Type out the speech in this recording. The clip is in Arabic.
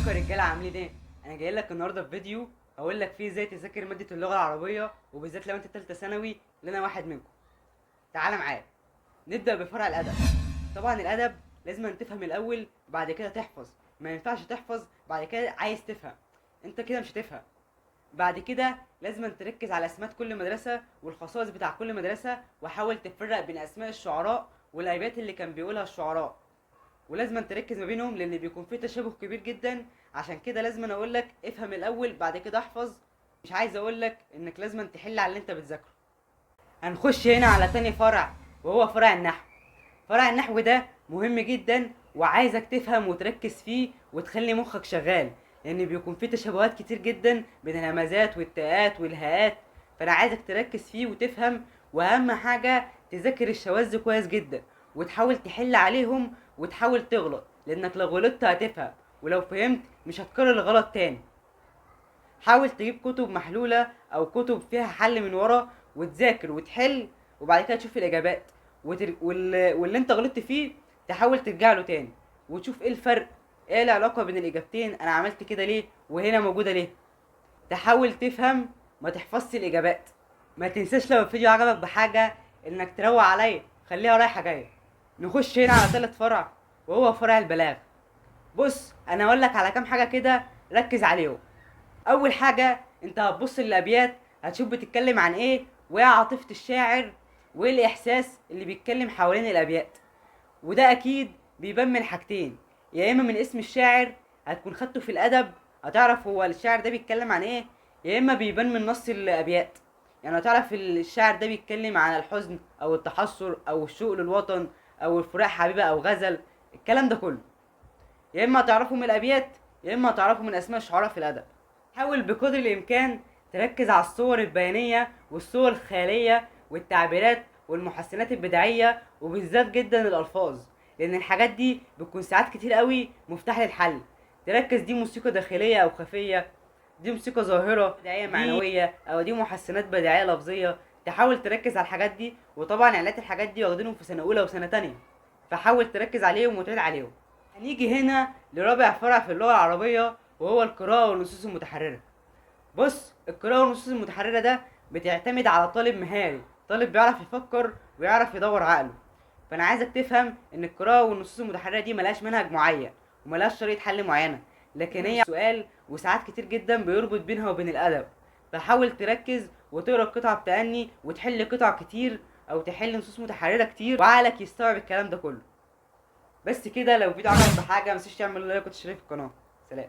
ازيكم يا رجاله عاملين ايه؟ انا جاي لك النهارده في فيديو هقول لك فيه ازاي تذاكر ماده اللغه العربيه، وبالذات لو انت ثالثه ثانوي اللي انا واحد منكم. تعال معايا نبدا بفرع الادب. طبعا الادب لازم أن تفهم الاول بعد كده تحفظ. ما ينفعش تحفظ بعد كده عايز تفهم، انت كده مش هتفهم. بعد كده لازم أن تركز على اسماء كل مدرسه والخصائص بتاع كل مدرسه، وحاول تفرق بين اسماء الشعراء والابيات اللي كان بيقولها الشعراء، ولازم تركز ما بينهم لان بيكون في تشابه كبير جدا. عشان كده لازم اقول لك افهم الاول بعد كده احفظ. مش عايز اقول لك انك لازم تحل على اللي انت بتذاكره. هنخش هنا على تاني فرع، وهو فرع النحو. فرع النحو ده مهم جدا، وعايزك تفهم وتركز فيه وتخلي مخك شغال، لان بيكون فيه تشابهات كتير جدا بين الهمزات والتاءات والهاءات. فانا عايزك تركز فيه وتفهم، واهم حاجه تذاكر الشواذ كويس جدا وتحاول تحل عليهم وتحاول تغلط، لانك لو غلطت هتفهم، ولو فهمت مش هتكرر الغلط تاني. حاول تجيب كتب محلولة او كتب فيها حل من ورا وتذاكر وتحل، وبعد كده تشوف الاجابات واللي انت غلطت فيه تحاول ترجع له تاني وتشوف ايه الفرق، ايه العلاقة بين الاجابتين، انا عملت كده ليه وهنا موجودة ليه. تحاول تفهم، ما تحفظش الاجابات. ما تنساش لو الفيديو عجبك بحاجة انك تروق عليا، خليها رايحة جاية. نخش هنا على تالت فرع، وهو فرع البلاغ. بص انا اقول لك على كام حاجة كده ركز عليهم. اول حاجه انت هتبص للابيات، هتشوف بتتكلم عن ايه، وايه عاطفه الشاعر، وايه الاحساس اللي بيتكلم حوالين الابيات. وده اكيد بيبان من حاجتين، يا اما من اسم الشاعر هتكون خدته في الادب هتعرف هو الشاعر ده بيتكلم عن ايه، يا اما بيبان من نص الابيات. يعني هتعرف الشاعر ده بيتكلم عن الحزن او التحسر او الشوق للوطن او الفراق حبيبه او غزل، الكلام ده كله يا اما هتعرفه من الابيات يا اما هتعرفه من اسماء الشعراء في الادب. حاول بقدر الامكان تركز على الصور البيانيه والصور الخياليه والتعبيرات والمحسنات البديعيه، وبالذات جدا الالفاظ، لان الحاجات دي بتكون ساعات كتير قوي مفتاح للحل. تركز دي موسيقى داخليه او خفيه، دي موسيقى ظاهره بديعيه معنويه، او دي محسنات بديعيه لفظيه. تحاول تركز على الحاجات دي، وطبعا اعلانات الحاجات دي واخدينهم في سنه اولى وسنه تانية، فحاول تركز عليهم وتعيد عليهم. هنيجي هنا لرابع فرع في اللغة العربية، وهو القراءة والنصوص المتحررة. بص القراءة والنصوص المتحررة ده بتعتمد على طالب مهاري، طالب بيعرف يفكر ويعرف يدور عقله. فأنا عايزك تفهم إن القراءة والنصوص المتحررة دي ملهاش منهج معين وملهاش طريقة حل معينة، لكن هي سؤال وساعات كتير جدا بيربط بينها وبين الأدب. فحاول تركز وتقرا القطعة بتأني وتحل قطع كتير أو تحل نصوص متحررة كتير وعقلك يستوعب الكلام ده كله. بس كده، لو الفيديو عجبك بحاجه متنساش تعمل لايك وتشترك في القناه. سلام.